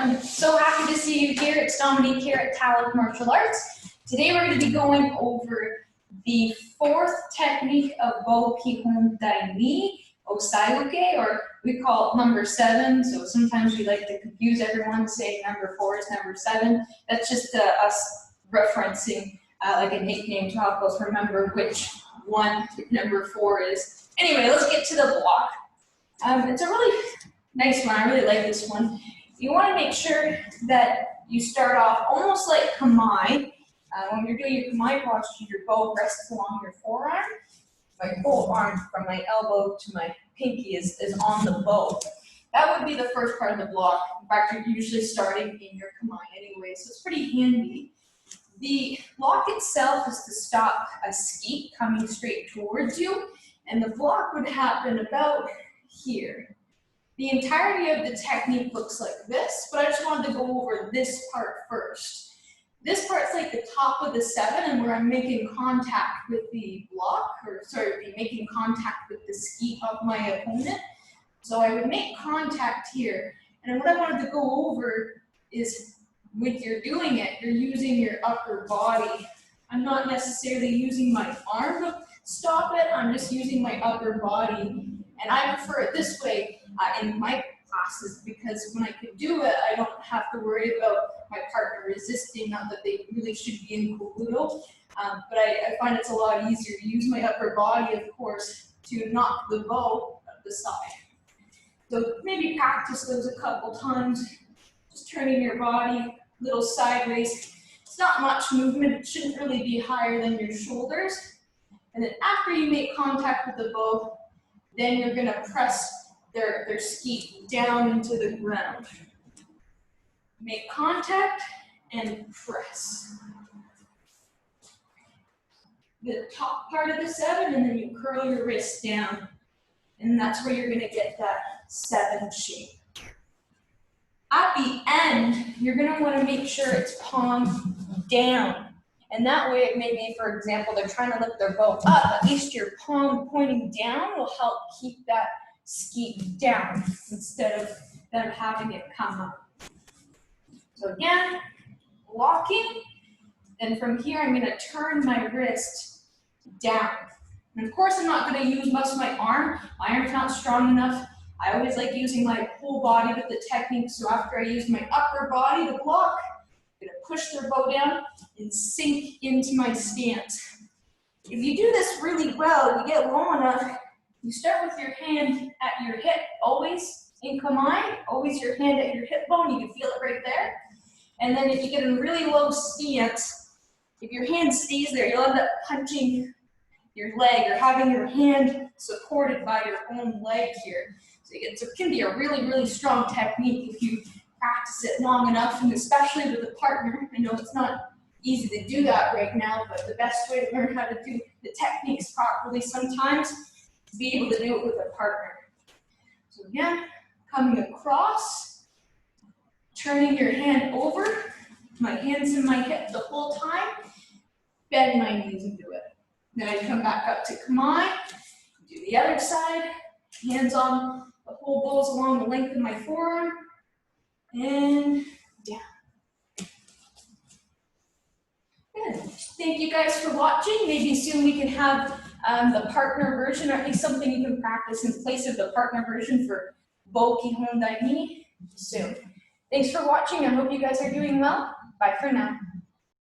I'm so happy to see you here. It's Dominique here at Talent Martial Arts. Today we're going to be going over the fourth technique of Bo Kihon Dai Ni, Osae Uke, or we call it number 7. So sometimes we like to confuse everyone, say number 4 is number 7. That's just us referencing like a nickname to help us remember which one number 4 is. Anyway, let's get to the block. It's a really nice one. I really like this one. You want to make sure that you start off almost like Kamae. When you're doing your Kamae posture, your bow rests along your forearm. My whole arm from my elbow to my pinky is on the bow. That would be the first part of the block. In fact, you're usually starting in your Kamae anyway, so it's pretty handy. The block itself is to stop a skeet coming straight towards you, and the block would happen about here. The entirety of the technique looks like this, but I just wanted to go over this part first. This part's like the top of the 7 and where I'm making contact with the block, or sorry, making contact with the skeet of my opponent. So I would make contact here. And what I wanted to go over is when you're doing it, you're using your upper body. I'm not necessarily using my arm to stop it, I'm just using my upper body. And I prefer it this way in my classes because when I can do it, I don't have to worry about my partner resisting, not that they really should be in Kobudo, but I find it's a lot easier to use my upper body, of course, to knock the bow up the side. So maybe practice those a couple times, just turning your body a little sideways. It's not much movement, it shouldn't really be higher than your shoulders. And then after you make contact with the bow, then you're going to press their skeet down into the ground. Make contact and press. The top part of the 7, and then you curl your wrist down. And that's where you're going to get that 7 shape. At the end, you're going to want to make sure it's palm down. And that way, maybe, for example, they're trying to lift their bow up, at least your palm pointing down will help keep that skeet down instead of them having it come up. So again, locking, and from here I'm going to turn my wrist down. And of course I'm not going to use much of my arm. My arm's not strong enough. I always like using my whole body with the technique, so after I use my upper body to block, I'm going to push their bow down and sink into my stance. If you do this really well, you get low enough, you start with your hand at your hip, always in Kamae, always your hand at your hip bone, you can feel it right there. And then if you get in a really low stance, if your hand stays there, you'll end up punching your leg or having your hand supported by your own leg here. So it can be a really, really strong technique if you practice it long enough, and especially with a partner. I know it's not easy to do that right now, but the best way to learn how to do the techniques properly sometimes is be able to do it with a partner. So again, coming across, turning your hand over, my hands in my hip the whole time, bend my knees into it. Then I come back up to Kamae, do the other side, hands on the whole bows along the length of my forearm, and down. Good. Thank you guys for watching. Maybe soon we can have the partner version, or at least something you can practice in place of the partner version for Bo Kihon Dai Ni soon. Thanks for watching. I hope you guys are doing well. Bye for now.